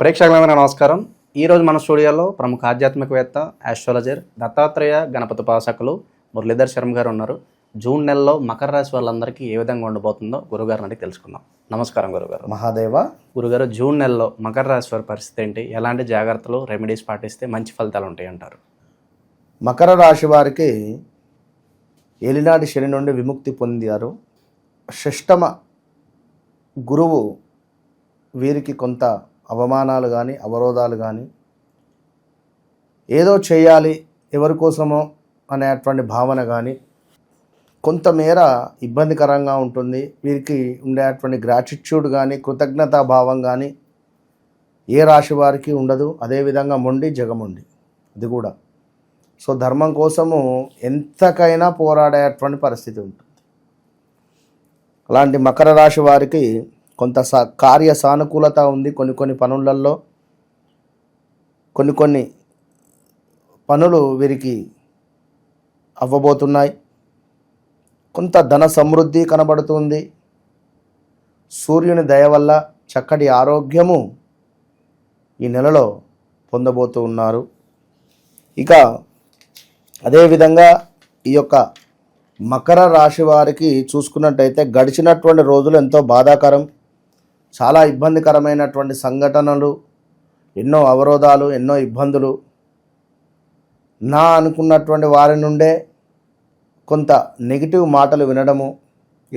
ప్రేక్షకులందరికీ నమస్కారం. ఈరోజు మన స్టూడియోలో ప్రముఖ ఆధ్యాత్మికవేత్త ఆస్ట్రాలజర్ దత్తాత్రేయ గణపతి ఉపాసకులు మురళీధర్ శర్మ గారు ఉన్నారు. జూన్ నెలలో మకర రాశి వాళ్ళందరికీ ఏ విధంగా ఉండబోతుందో గురుగారిని అడిగి తెలుసుకుందాం. నమస్కారం గురుగారు. మహాదేవ. గురుగారు, జూన్ నెలలో మకర రాశి వారి పరిస్థితి ఏంటి? ఎలాంటి జాగ్రత్తలు రెమెడీస్ పాటిస్తే మంచి ఫలితాలు ఉంటాయి అంటారు? మకర రాశి వారికి ఏలినాటి శని నుండి విముక్తి పొందారు. షష్టమ గురువు వీరికి కొంత అవమానాలు కానీ అవరోధాలు కానీ ఏదో చేయాలి ఎవరి కోసమో అనేటువంటి భావన కానీ కొంతమేర ఇబ్బందికరంగా ఉంటుంది. వీరికి ఉండేటువంటి గ్రాటిట్యూడ్ కానీ కృతజ్ఞతా భావం కానీ ఏ రాశి వారికి ఉండదు. అదేవిధంగా మొండి జగమొండి అది కూడా. సో ధర్మం కోసము ఎంతకైనా పోరాడేటువంటి పరిస్థితి ఉంటుంది. అలాంటి మకర రాశి వారికి కొంత కార్య సానుకూలత ఉంది. కొన్ని పనులలో కొన్ని పనులు వీరికి అవ్వబోతున్నాయి. కొంత ధన సమృద్ధి కనబడుతుంది. సూర్యుని దయ వల్ల చక్కటి ఆరోగ్యము ఈ నెలలో పొందబోతూ ఉన్నారు. ఇక అదేవిధంగా ఈ యొక్క మకర రాశి వారికి చూసుకున్నట్టయితే గడిచినటువంటి రోజులు ఎంతో బాధాకరం, చాలా ఇబ్బందికరమైనటువంటి సంఘటనలు, ఎన్నో అవరోధాలు, ఎన్నో ఇబ్బందులు. నా అనుకున్నటువంటి వారి నుండే కొంత నెగిటివ్ మాటలు వినడము,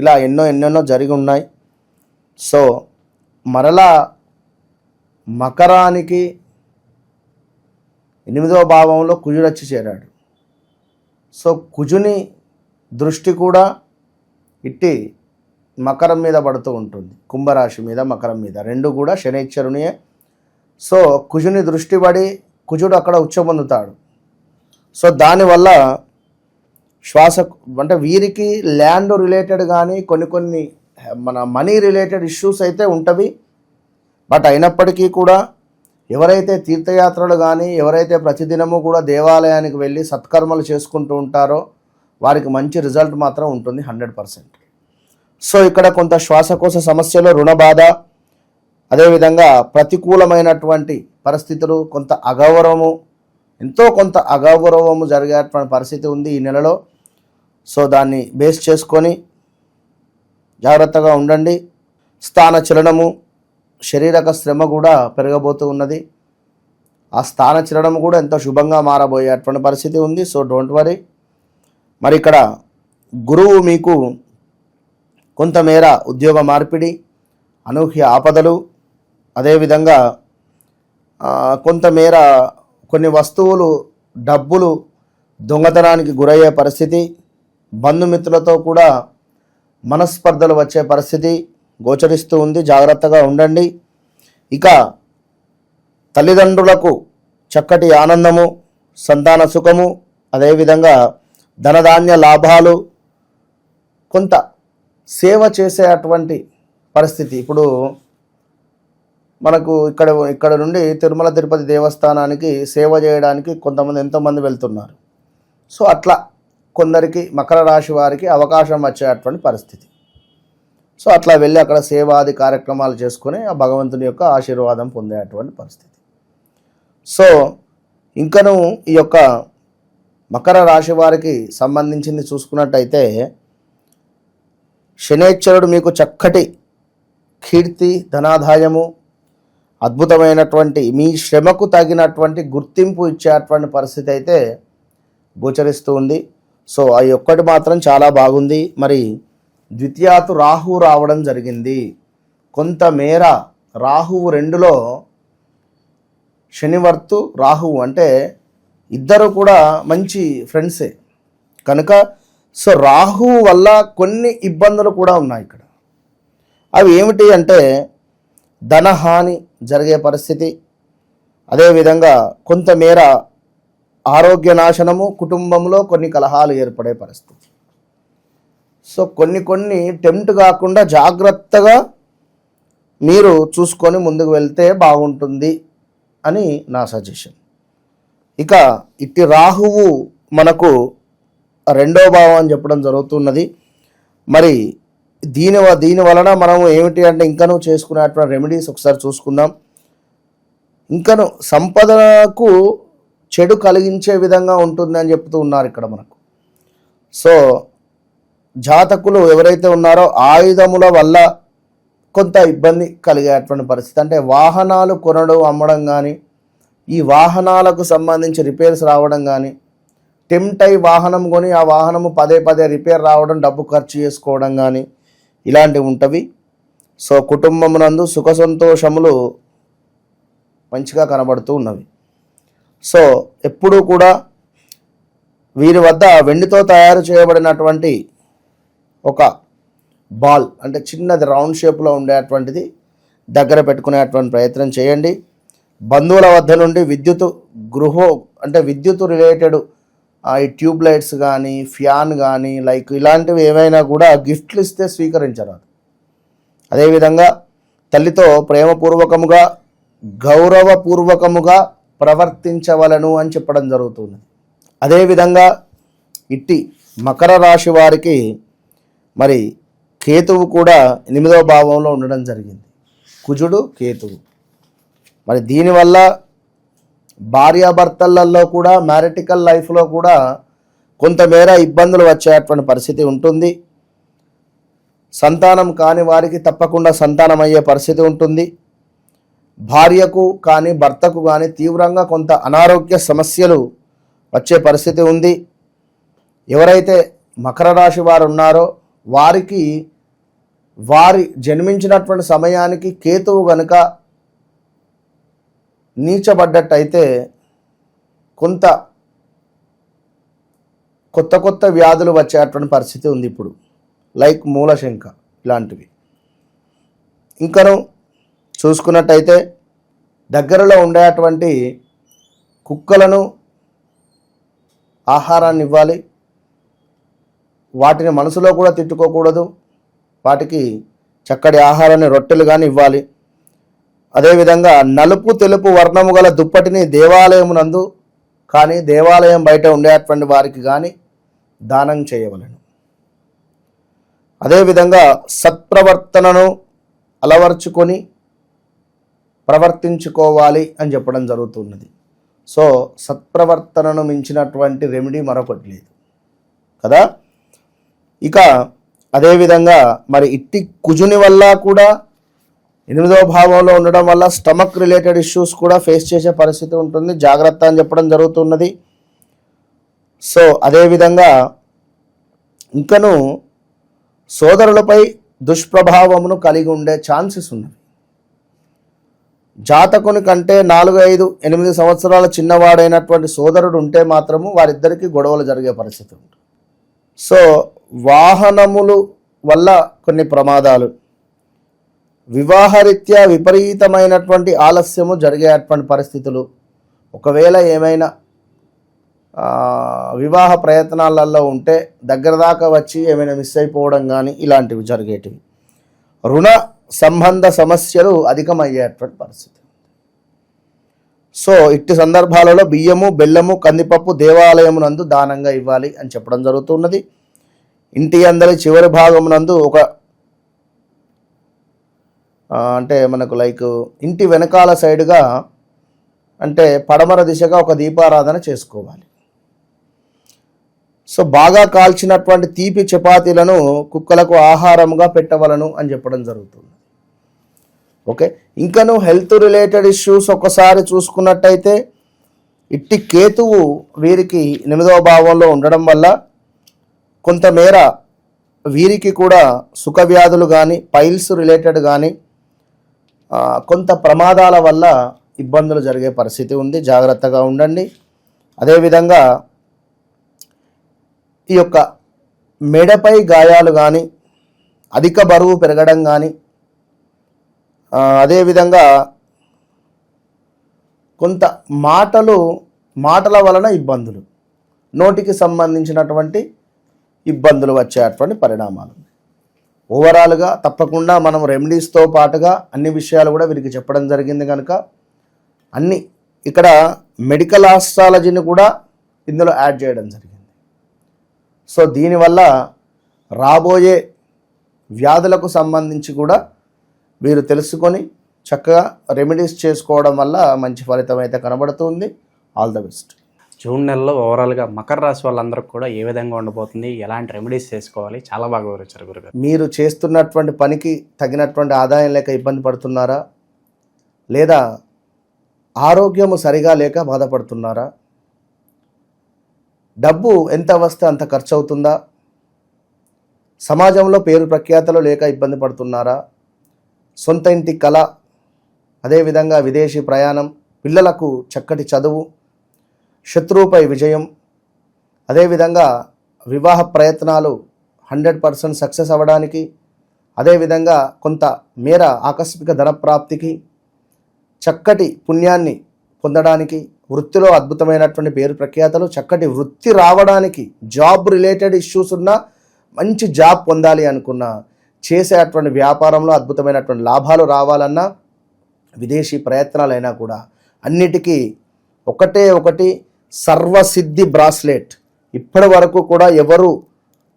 ఇలా ఎన్నెన్నో జరిగి ఉన్నాయి. సో మరలా మకరానికి 8వ భావంలో కుజుడు వచ్చి చేరాడు. సో కుజుని దృష్టి కూడా ఇట్టి మకరం మీద పడుతూ ఉంటుంది. కుంభరాశి మీద మకరం మీద రెండు కూడా శనైశ్వరునియే. సో కుజుని దృష్టి పడి కుజుడు అక్కడ ఉచ్చ పొందుతాడు. సో దానివల్ల శ్వాస అంటే వీరికి ల్యాండ్ రిలేటెడ్ కానీ కొన్ని మన మనీ రిలేటెడ్ ఇష్యూస్ అయితే ఉంటవి. బట్ అయినప్పటికీ కూడా ఎవరైతే తీర్థయాత్రలు కానీ ఎవరైతే ప్రతిదినము కూడా దేవాలయానికి వెళ్ళి సత్కర్మలు చేసుకుంటూ ఉంటారో వారికి మంచి రిజల్ట్ మాత్రం ఉంటుంది 100%. సో ఇక్కడ కొంత శ్వాసకోశ సమస్యలు, రుణ బాధ, అదేవిధంగా ప్రతికూలమైనటువంటి పరిస్థితులు, కొంత అగౌరవము, ఎంతో కొంత అగౌరవము జరిగేటువంటి పరిస్థితి ఉంది ఈ నెలలో. సో దాన్ని బేస్ చేసుకొని జాగ్రత్తగా ఉండండి. స్థాన చలనము, శారీరక శ్రమ కూడా పెరగబోతూ ఉన్నది. ఆ స్థాన చలనము కూడా ఎంతో శుభంగా మారబోయేటువంటి పరిస్థితి ఉంది. So don't worry. మరి ఇక్కడ గురువు మీకు కొంతమేర ఉద్యోగ మార్పిడి, అనూహ్య ఆపదలు, అదేవిధంగా కొంతమేర కొన్ని వస్తువులు, డబ్బులు దొంగతనానికి గురయ్యే పరిస్థితి, బంధుమిత్రులతో కూడా మనస్పర్ధలు వచ్చే పరిస్థితి గోచరిస్తూ ఉంది. జాగ్రత్తగా ఉండండి. ఇక తల్లిదండ్రులకు చక్కటి ఆనందము, సంతాన సుఖము, అదేవిధంగా ధనధాన్య లాభాలు, కొంత సేవ చేసేటువంటి పరిస్థితి. ఇప్పుడు మనకు ఇక్కడ నుండి తిరుమల తిరుపతి దేవస్థానానికి సేవ చేయడానికి ఎంతోమంది వెళ్తున్నారు. సో అట్లా కొందరికి మకర రాశి వారికి అవకాశం వచ్చేటువంటి పరిస్థితి. సో అట్లా వెళ్ళి అక్కడ సేవాది కార్యక్రమాలు చేసుకుని ఆ భగవంతుని యొక్క ఆశీర్వాదం పొందేటువంటి పరిస్థితి. సో ఇంకను ఈ యొక్క మకర రాశి వారికి సంబంధించింది చూసుకున్నట్టయితే శనైశ్వరుడు మీకు చక్కటి కీర్తి, ధనాదాయము, అద్భుతమైనటువంటి మీ శ్రమకు తగినటువంటి గుర్తింపు ఇచ్చేటువంటి పరిస్థితి అయితే గోచరిస్తూ ఉంది. సో ఆ ఒక్కటి మాత్రం చాలా బాగుంది. మరి ద్వితీయాతు రాహువు రావడం జరిగింది. కొంతమేర రాహువు 2లో శనివర్తు రాహువు అంటే ఇద్దరు కూడా మంచి ఫ్రెండ్సే కనుక సో రాహువు వల్ల కొన్ని ఇబ్బందులు కూడా ఉన్నాయి ఇక్కడ. అవి ఏమిటి అంటే ధనహాని జరిగే పరిస్థితి, అదేవిధంగా కొంతమేర ఆరోగ్య నాశనము, కుటుంబంలో కొన్ని కలహాలు ఏర్పడే పరిస్థితి. సో కొన్ని టెంప్ట్ కాకుండా జాగ్రత్తగా మీరు చూసుకొని ముందుకు వెళ్తే బాగుంటుంది అని నా సజెషన్. ఇక ఇట్టి రాహువు మనకు 2వ భావం అని చెప్పడం జరుగుతున్నది. మరి దీని వలన మనం ఏమిటి అంటే ఇంకనూ చేసుకునేటువంటి రెమెడీస్ ఒకసారి చూసుకుందాం. ఇంకను సంపదకు చెడు కలిగించే విధంగా ఉంటుంది అని చెప్తూ ఉన్నారు ఇక్కడ మనకు. సో జాతకులు ఎవరైతే ఉన్నారో ఆయుధముల వల్ల కొంత ఇబ్బంది కలిగేటువంటి పరిస్థితి, అంటే వాహనాలు కొనడం అమ్మడం కానీ, ఈ వాహనాలకు సంబంధించి రిపేర్స్ రావడం కానీ, టెంప్ట్ అయి వాహనం కొని ఆ వాహనము పదే పదే రిపేర్ రావడం, డబ్బు ఖర్చు చేసుకోవడం కానీ ఇలాంటివి ఉంటవి. సో కుటుంబమునందు సుఖ సంతోషములు మంచిగా కనబడుతూ ఉన్నవి. సో ఎప్పుడూ కూడా వీరి వద్ద వెండితో తయారు చేయబడినటువంటి ఒక బాల్, అంటే చిన్నది రౌండ్ షేప్లో ఉండేటువంటిది దగ్గర పెట్టుకునేటువంటి ప్రయత్నం చేయండి. బంధువుల వద్ద నుండి విద్యుత్ రిలేటెడ్ ఈ ట్యూబ్ లైట్స్ కానీ, ఫ్యాన్ కానీ, లైక్ ఇలాంటివి ఏమైనా కూడా గిఫ్ట్లు ఇస్తే స్వీకరించరాదు. అదేవిధంగా తల్లితో ప్రేమపూర్వకముగా గౌరవపూర్వకముగా ప్రవర్తించవలను అని చెప్పడం జరుగుతుంది. అదేవిధంగా ఇట్టి మకర రాశి వారికి మరి కేతువు కూడా 8వ భావంలో ఉండడం జరిగింది. కుజుడు కేతువు. మరి దీనివల్ల భార్యాభర్తలలో కూడా మ్యారిటికల్ లైఫ్లో కూడా కొంతమేర ఇబ్బందులు వచ్చేటువంటి పరిస్థితి ఉంటుంది. సంతానం కాని వారికి తప్పకుండా సంతానం అయ్యే పరిస్థితి ఉంటుంది. భార్యకు కానీ భర్తకు కానీ తీవ్రంగా కొంత అనారోగ్య సమస్యలు వచ్చే పరిస్థితి ఉంది. ఎవరైతే మకర రాశి వారు ఉన్నారో వారికి వారి జన్మించినటువంటి సమయానికి కేతువు గనుక నీచబడ్డట్టయితే కొంత కొత్త వ్యాధులు వచ్చేటువంటి పరిస్థితి ఉంది ఇప్పుడు, లైక్ మూలశంక ఇలాంటివి. ఇంకను చూసుకున్నట్టయితే దగ్గరలో ఉండేటువంటి కుక్కలను ఆహారాన్ని ఇవ్వాలి. వాటిని మనసులో కూడా తిట్టుకోకూడదు. వాటికి చక్కటి ఆహారాన్ని, రొట్టెలు కానీ ఇవ్వాలి. అదేవిధంగా నలుపు తెలుపు వర్ణము గల దుప్పటిని దేవాలయమునందు కానీ దేవాలయం బయట ఉండేటువంటి వారికి కానీ దానం చేయవలెను. అదేవిధంగా సత్ప్రవర్తనను అలవర్చుకొని ప్రవర్తించుకోవాలి అని చెప్పడం జరుగుతున్నది. సో సత్ప్రవర్తనను మించినటువంటి రెమెడీ మరొకటి లేదు కదా. ఇక అదేవిధంగా మరి ఇట్టి కుజుని వల్ల కూడా 8వ భావంలో ఉండడం వల్ల స్టమక్ రిలేటెడ్ ఇష్యూస్ కూడా ఫేస్ చేసే పరిస్థితి ఉంటుంది. జాగ్రత్త అని చెప్పడం జరుగుతున్నది. సో అదేవిధంగా ఇంకను సోదరులపై దుష్ప్రభావమును కలిగి ఉండే ఛాన్సెస్ ఉన్నవి. జాతకుని కంటే 4, 5, 8 సంవత్సరాల చిన్నవాడైనటువంటి సోదరుడు ఉంటే మాత్రము వారిద్దరికీ గొడవలు జరిగే పరిస్థితి ఉంటుంది. సో వాహనములు వల్ల కొన్ని ప్రమాదాలు, వివాహరీత్యా విపరీతమైనటువంటి ఆలస్యము జరిగేటువంటి పరిస్థితులు, ఒకవేళ ఏమైనా వివాహ ప్రయత్నాలలో ఉంటే దగ్గర దాకా వచ్చి ఏమైనా మిస్ అయిపోవడం కానీ ఇలాంటివి జరిగేటివి. రుణ సంబంధ సమస్యలు అధికమయ్యేటువంటి పరిస్థితి. సో ఇట్టి సందర్భాలలో బియ్యము, బెల్లము, కందిపప్పు దేవాలయమునందు దానంగా ఇవ్వాలి అని చెప్పడం జరుగుతున్నది. ఇంటి అందరి చివరి భాగమునందు ఒక అంటే మనకు లైక్ ఇంటి వెనకాల సైడ్గా అంటే పడమర దిశగా ఒక దీపారాధన చేసుకోవాలి. సో బాగా కాల్చినటువంటి తీపి చపాతీలను కుక్కలకు ఆహారంగా పెట్టవలను అని చెప్పడం జరుగుతుంది. ఓకే, ఇంకను హెల్త్ రిలేటెడ్ ఇష్యూస్ ఒకసారి చూసుకున్నట్టయితే ఇట్టి కేతువు వీరికి 8వ భావంలో ఉండడం వల్ల కొంతమేర వీరికి కూడా సుఖ వ్యాధులు కానీ, పైల్స్ రిలేటెడ్ కానీ కొంత ప్రమాదాల వల్ల ఇబ్బందులు జరిగే పరిస్థితి ఉంది. జాగ్రత్తగా ఉండండి. అదేవిధంగా ఈ యొక్క మెడపై గాయాలు కానీ, అధిక బరువు పెరగడం కానీ, అదేవిధంగా కొంత మాటల వలన ఇబ్బందులు, నోటికి సంబంధించినటువంటి ఇబ్బందులు వచ్చేటువంటి పరిణామాలు. ఓవరాల్గా తప్పకుండా మనం రెమెడీస్తో పాటుగా అన్ని విషయాలు కూడా వీరికి చెప్పడం జరిగింది కనుక అన్ని ఇక్కడ మెడికల్ ఆస్ట్రాలజీని కూడా ఇందులో యాడ్ చేయడం జరిగింది. సో దీనివల్ల రాబోయే వ్యాధులకు సంబంధించి కూడా వీరు తెలుసుకొని చక్కగా రెమెడీస్ చేసుకోవడం వల్ల మంచి ఫలితం అయితే కనబడుతుంది. All the best. జూన్ నెలలో ఓవరాల్గా మకర రాశి వాళ్ళందరికీ కూడా ఏ విధంగా ఉండబోతుంది, ఎలాంటి రెమెడీస్ చేసుకోవాలి, చాలా బాగా వివరించారు గురుగారు. మీరు చేస్తున్నటువంటి పనికి తగినటువంటి ఆదాయం లేక ఇబ్బంది పడుతున్నారా, లేదా ఆరోగ్యము సరిగా లేక బాధపడుతున్నారా, డబ్బు ఎంత వస్తే అంత ఖర్చు అవుతుందా, సమాజంలో పేరు ప్రఖ్యాతలు లేక ఇబ్బంది పడుతున్నారా, సొంత ఇంటి కళ, అదేవిధంగా విదేశీ ప్రయాణం, పిల్లలకు చక్కటి చదువు, శత్రువుపై విజయం, అదేవిధంగా వివాహ ప్రయత్నాలు 100% సక్సెస్ అవ్వడానికి, అదేవిధంగా కొంత మేర ఆకస్మిక ధనప్రాప్తికి, చక్కటి పుణ్యాన్ని పొందడానికి, వృత్తిలో అద్భుతమైనటువంటి పేరు ప్రఖ్యాతలు, చక్కటి వృత్తి రావడానికి, జాబ్ రిలేటెడ్ ఇష్యూస్ ఉన్నా, మంచి జాబ్ పొందాలి అనుకున్నా, చేసేటువంటి వ్యాపారంలో అద్భుతమైనటువంటి లాభాలు రావాలన్నా, విదేశీ ప్రయత్నాలైనా కూడా అన్నిటికీ ఒకటి సర్వసిద్ధి బ్రాస్లెట్. ఇప్పటి వరకు కూడా ఎవరు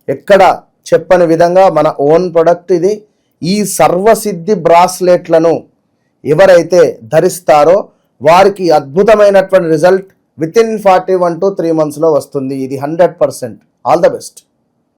ఎక్కడ చెప్పని విధంగా మన ఓన్ ప్రొడక్ట్ ఇది. ఈ సర్వసిద్ధి బ్రాస్లెట్లను ఎవరైతే ధరిస్తారో వారికి అద్భుతమైనటువంటి result with in 41 to 3 months వస్తుంది. ఇది 100%. All the best.